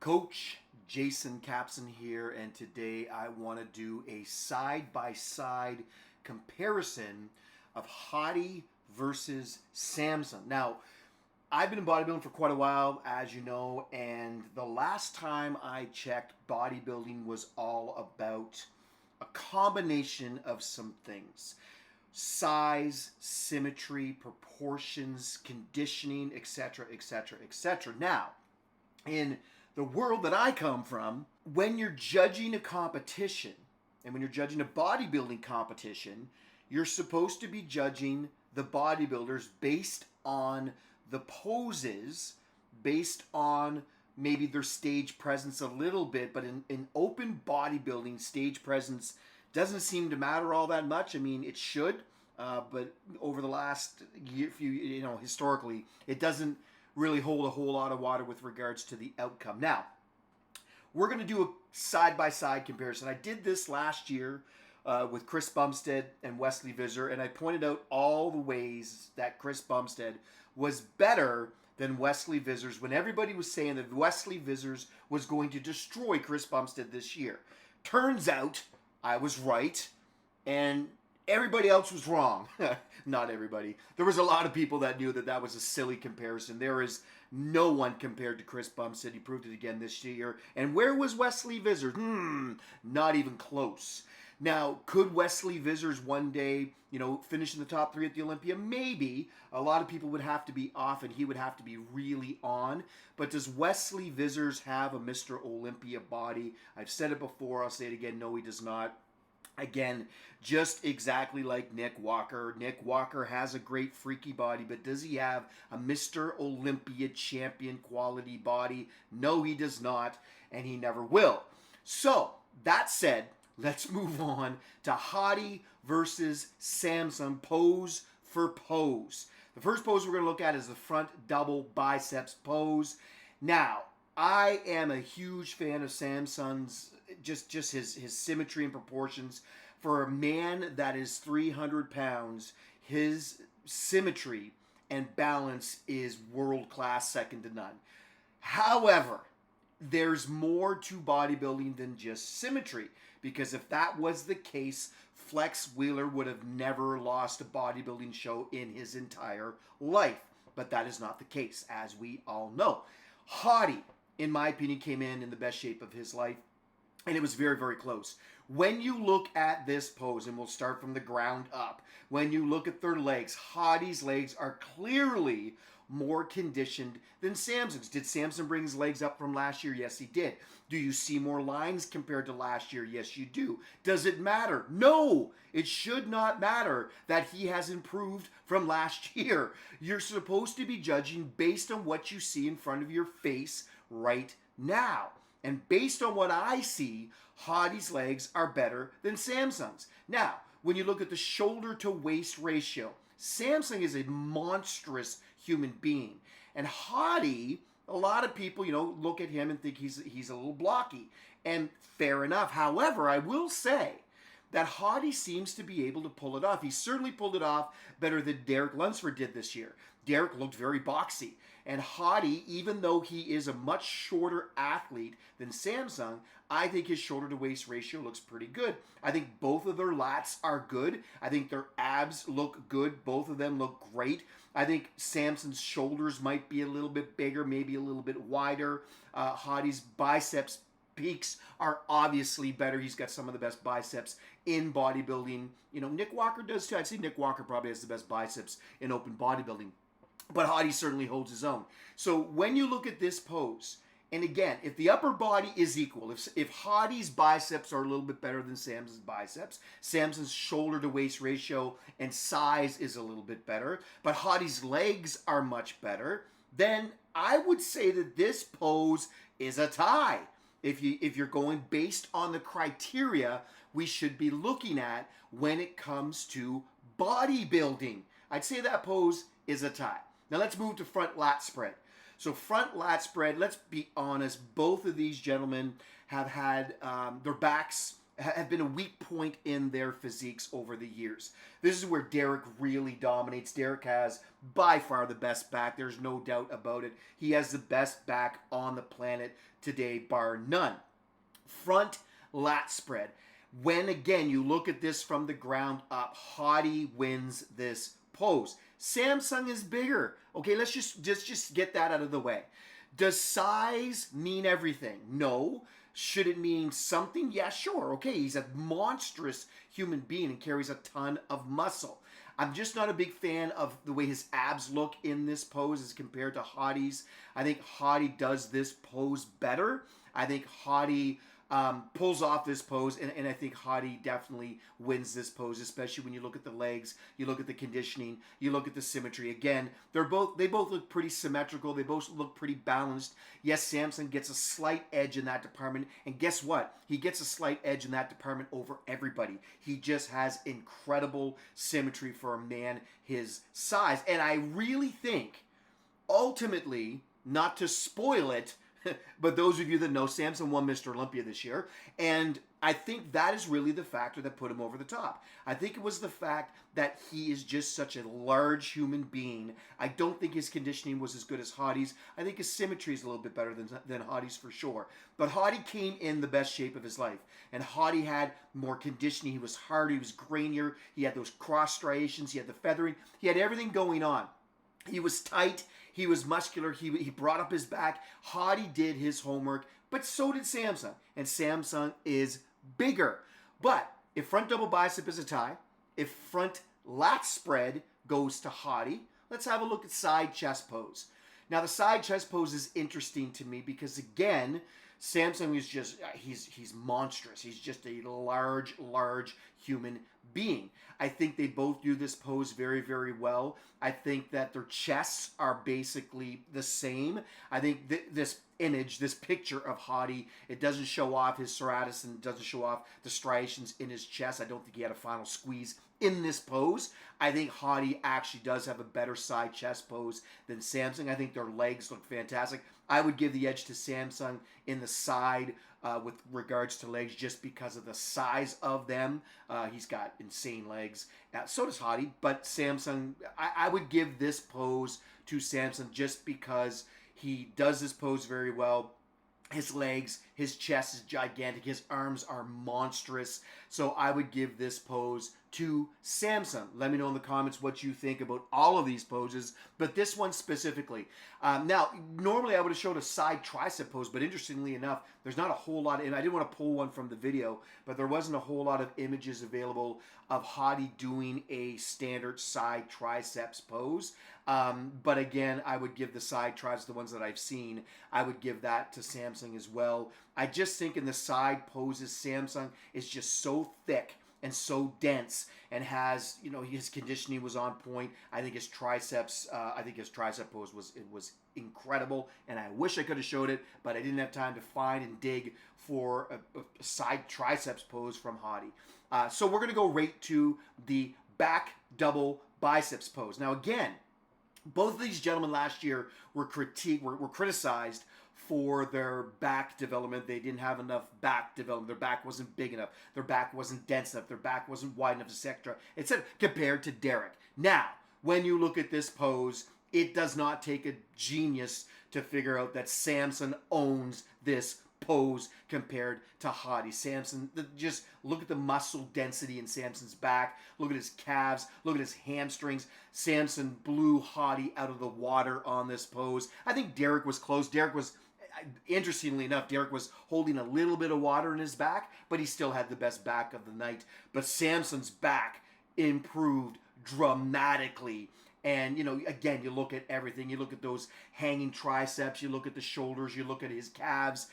Coach Jason Capson here, and today I want to do a side-by-side comparison of Hadi versus Samson. Now, I've been in bodybuilding for quite a while, as you know, and the last time I checked, bodybuilding was all about a combination of some things: size, symmetry, proportions, conditioning, etc., etc., etc. Now, in the world that I come from, when you're judging a competition and when you're judging a bodybuilding competition, you're supposed to be judging the bodybuilders based on the poses, based on maybe their stage presence a little bit. But in open bodybuilding, stage presence doesn't seem to matter all that much. I mean, it should, but over the last year, historically, it doesn't really hold a whole lot of water with regards to the outcome. Now, we're going to do a side-by-side comparison. I did this last year with Chris Bumstead and Wesley Visser, and I pointed out all the ways that Chris Bumstead was better than Wesley Visser's when everybody was saying that Wesley Visser's was going to destroy Chris Bumstead this year. Turns out I was right, and everybody else was wrong. Not everybody. There was a lot of people that knew that that was a silly comparison. There is no one compared to Chris Bumstead. He proved it again this year. And where was Wesley Visser? Not even close. Now, could Wesley Visser's one day, finish in the top 3 at the Olympia? Maybe. A lot of people would have to be off and he would have to be really on. But does Wesley Visser's have a Mr. Olympia body? I've said it before. I'll say it again. No, he does not. Again, just exactly like Nick Walker. Nick Walker has a great freaky body, but does he have a Mr. Olympia champion quality body? No, he does not, and he never will. So, that said, let's move on to Hadi versus Samson, pose for pose. The first pose we're going to look at is the front double biceps pose. Now, I am a huge fan of Samson's, just his symmetry and proportions. For a man that is 300 pounds, his symmetry and balance is world-class, second to none. However, there's more to bodybuilding than just symmetry, because if that was the case, Flex Wheeler would have never lost a bodybuilding show in his entire life. But that is not the case, as we all know. Hadi, in my opinion, came in the best shape of his life, and it was very, very close. When you look at this pose, and we'll start from the ground up, when you look at their legs, Hadi's legs are clearly more conditioned than Samson's. Did Samson bring his legs up from last year? Yes, he did. Do you see more lines compared to last year? Yes, you do. Does it matter? No, it should not matter that he has improved from last year. You're supposed to be judging based on what you see in front of your face right now. And based on what I see, Hadi's legs are better than Samson's. Now, when you look at the shoulder to waist ratio, Samson is a monstrous human being. And Hadi, a lot of people, look at him and think he's a little blocky. And fair enough. However, I will say that Hadi seems to be able to pull it off. He certainly pulled it off better than Derek Lunsford did this year. Derek looked very boxy. And Hadi, even though he is a much shorter athlete than Samson, I think his shoulder to waist ratio looks pretty good. I think both of their lats are good. I think their abs look good. Both of them look great. I think Samson's shoulders might be a little bit bigger, maybe a little bit wider. Hadi's biceps peaks are obviously better. He's got some of the best biceps in bodybuilding. Nick Walker does too. I'd say Nick Walker probably has the best biceps in open bodybuilding. But Hadi certainly holds his own. So when you look at this pose, and again, if the upper body is equal, if Hadi's biceps are a little bit better than Samson's biceps, Samson's shoulder to waist ratio and size is a little bit better, but Hadi's legs are much better, then I would say that this pose is a tie. If you're going based on the criteria we should be looking at when it comes to bodybuilding, I'd say that pose is a tie. Now let's move to front lat spread. So front lat spread, let's be honest, both of these gentlemen have had their backs have been a weak point in their physiques over the years. This is where Derek really dominates. Derek has by far the best back. There's no doubt about it. He has the best back on the planet today, bar none. Front lat spread. When again you look at this from the ground up, Hadi wins this pose. Samson is bigger. Okay, let's just get that out of the way. Does size mean everything? No. Should it mean something? Yeah, sure. Okay, he's a monstrous human being and carries a ton of muscle. I'm just not a big fan of the way his abs look in this pose as compared to Hadi's. I think Hadi does this pose better. I think Hadi pulls off this pose, and I think Hadi definitely wins this pose, especially when you look at the legs, you look at the conditioning, you look at the symmetry. Again, they both look pretty symmetrical. They both look pretty balanced. Yes, Samson gets a slight edge in that department, and guess what? He gets a slight edge in that department over everybody. He just has incredible symmetry for a man his size, and I really think, ultimately, not to spoil it, but those of you that know, Samson won Mr. Olympia this year, and I think that is really the factor that put him over the top. I think it was the fact that he is just such a large human being. I don't think his conditioning was as good as Hadi's. I think his symmetry is a little bit better than Hadi's for sure. But Hadi came in the best shape of his life, and Hadi had more conditioning. He was harder, he was grainier, he had those cross striations, he had the feathering, he had everything going on. He was tight. He was muscular. He brought up his back. Hadi did his homework, but so did Samson. And Samson is bigger. But if front double bicep is a tie, if front lat spread goes to Hadi, let's have a look at side chest pose. Now, the side chest pose is interesting to me because, again, Samson is just, he's monstrous. He's just a large human being. I think they both do this pose very, very well. I think that their chests are basically the same. I think this image, this picture of Hadi, it doesn't show off his serratus and it doesn't show off the striations in his chest. I don't think he had a final squeeze in this pose. I think Hadi actually does have a better side chest pose than Samson. I think their legs look fantastic. I would give the edge to Samson in the side with regards to legs just because of the size of them. He's got insane legs. So does Hadi, but Samson, I would give this pose to Samson just because he does this pose very well. His legs, his chest is gigantic, his arms are monstrous. So I would give this pose to Samson. Let me know in the comments what you think about all of these poses, but this one specifically. Now, normally I would have showed a side tricep pose, but interestingly enough, there's not a whole lot, and I didn't want to pull one from the video, but there wasn't a whole lot of images available of Hadi doing a standard side triceps pose. But again, I would give the side triceps, the ones that I've seen, I would give that to Samson as well. I just think in the side poses, Samson is just so thick and so dense and has, you know, his conditioning was on point. I think his triceps, tricep pose was incredible, and I wish I could have showed it, but I didn't have time to find and dig for a side triceps pose from Hadi. So we're going to go right to the back double biceps pose. Now again, both of these gentlemen last year were criticized for their back development. They didn't have enough back development. Their back wasn't big enough. Their back wasn't dense enough. Their back wasn't wide enough, etc. Etc. Compared to Derek. Now, when you look at this pose, it does not take a genius to figure out that Samson owns this pose compared to Hadi. Samson, just look at the muscle density in Samson's back. Look at his calves. Look at his hamstrings. Samson blew Hadi out of the water on this pose. I think Derek was close. Interestingly enough, Derek was holding a little bit of water in his back, but he still had the best back of the night. But Samson's back improved dramatically. And, you know, again, you look at everything. You look at those hanging triceps. You look at the shoulders. You look at his calves.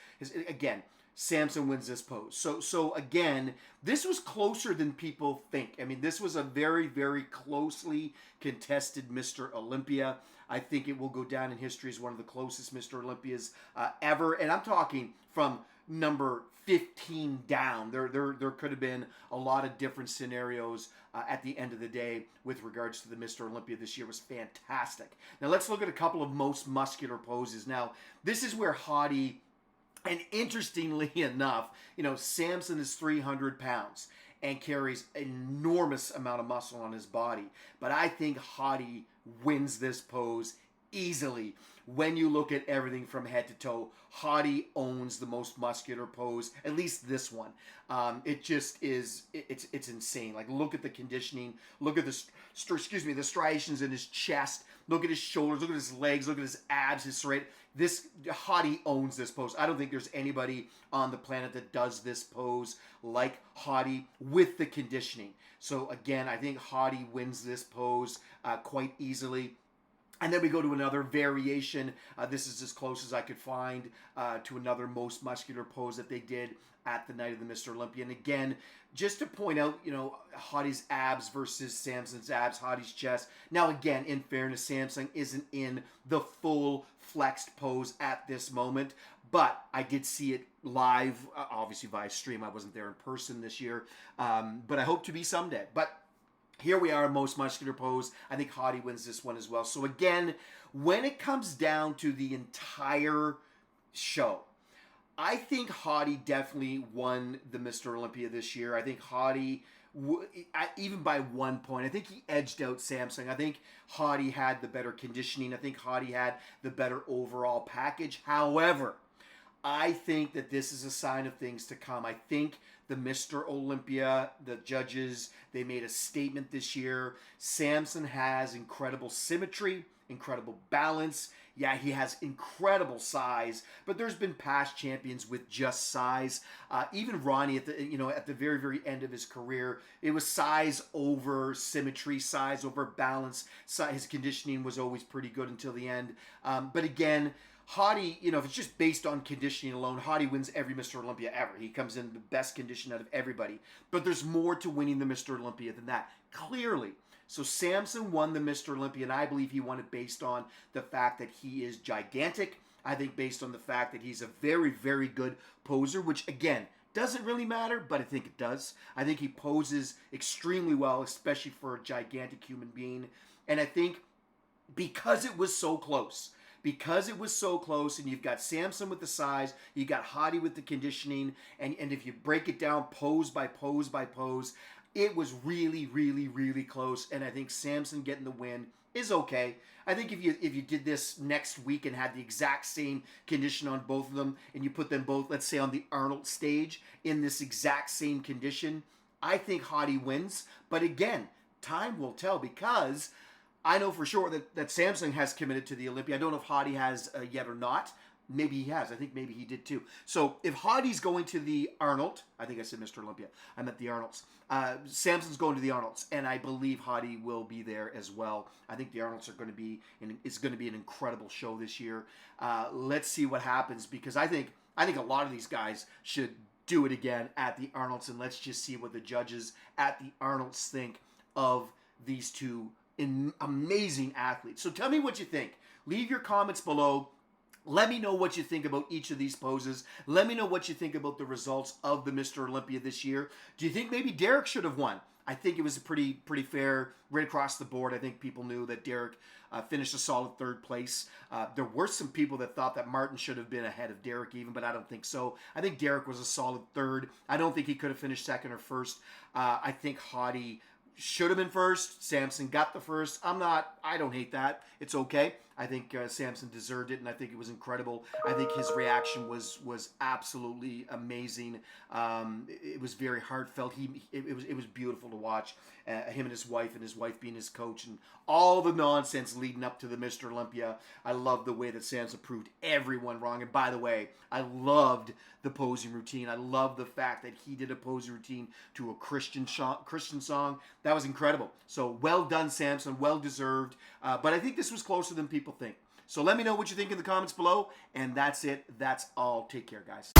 Again, Samson wins this pose. So again, this was closer than people think. I mean, this was a very, very closely contested Mr. Olympia. I think it will go down in history as one of the closest Mr. Olympias ever. And I'm talking from number 15 down. There could have been a lot of different scenarios at the end of the day with regards to the Mr. Olympia this year. Was fantastic. Now let's look at a couple of most muscular poses. Now, this is where Hadi And interestingly enough, Samson is 300 pounds and carries an enormous amount of muscle on his body. But I think Hadi wins this pose easily. When you look at everything from head to toe, Hadi owns the most muscular pose, at least this one. It just is, it's insane. Like, look at the conditioning, look at the striations in his chest, look at his shoulders, look at his legs, look at his abs, his serrate. This, Hadi owns this pose. I don't think there's anybody on the planet that does this pose like Hadi with the conditioning. So again, I think Hadi wins this pose quite easily. And then we go to another variation. This is as close as I could find to another most muscular pose that they did at the night of the Mr. Olympia. And again, just to point out, Hadi's abs versus Samson's abs, Hadi's chest. Now again, in fairness, Samson isn't in the full flexed pose at this moment, but I did see it live, obviously via stream. I wasn't there in person this year, but I hope to be someday. But here we are, most muscular pose. I think Hadi wins this one as well. So again, when it comes down to the entire show, I think Hadi definitely won the Mr. Olympia this year. I think Hadi, even by 1 point, I think he edged out Samson. I think Hadi had the better conditioning. I think Hadi had the better overall package. However, I think that this is a sign of things to come. I think the Mr. Olympia, the judges, they made a statement this year. Samson has incredible symmetry, incredible balance. Yeah, he has incredible size, but there's been past champions with just size. Even Ronnie at the very, very end of his career, it was size over symmetry, size over balance. His conditioning was always pretty good until the end. But again, Hadi, if it's just based on conditioning alone, Hadi wins every Mr. Olympia ever. He comes in the best condition out of everybody. But there's more to winning the Mr. Olympia than that, clearly. So Samson won the Mr. Olympia, and I believe he won it based on the fact that he is gigantic. I think based on the fact that he's a very, very good poser, which, again, doesn't really matter, but I think it does. I think he poses extremely well, especially for a gigantic human being. And I think because it was so close, and you've got Samson with the size, you got Hadi with the conditioning, and if you break it down pose by pose by pose, it was really, really, really close, and I think Samson getting the win is okay. I think if you did this next week and had the exact same condition on both of them, and you put them both, let's say, on the Arnold stage in this exact same condition, I think Hadi wins. But again, time will tell, because I know for sure that Samson has committed to the Olympia. I don't know if Hadi has yet or not. Maybe he has. I think maybe he did too. So if Hadi's going to the Arnold, I think I said Mr. Olympia. I meant the Arnolds. Samson's going to the Arnolds, and I believe Hadi will be there as well. I think the Arnolds it's going to be an incredible show this year. Let's see what happens, because I think a lot of these guys should do it again at the Arnolds, and let's just see what the judges at the Arnolds think of these two amazing athletes. So tell me what you think. Leave your comments below. Let me know what you think about each of these poses. Let me know what you think about the results of the Mr. Olympia this year. Do you think maybe Derek should have won? I think it was a pretty fair right across the board. I think people knew that Derek finished a solid third place. There were some people that thought that Martin should have been ahead of Derek even, but I don't think so. I think Derek was a solid third. I don't think he could have finished second or first. I think Hadi should have been first. Samson got the first. I don't hate that. It's okay. I think Samson deserved it, and I think it was incredible. I think his reaction was absolutely amazing. It was very heartfelt. It was beautiful to watch. Him and his wife being his coach, and all the nonsense leading up to the Mr. Olympia. I love the way that Samson proved everyone wrong. And by the way, I loved the posing routine. I love the fact that he did a posing routine to a Christian song. That was incredible. So well done, Samson. Well deserved. But I think this was closer than people think. So let me know what you think in the comments below. And that's it. That's all. Take care, guys.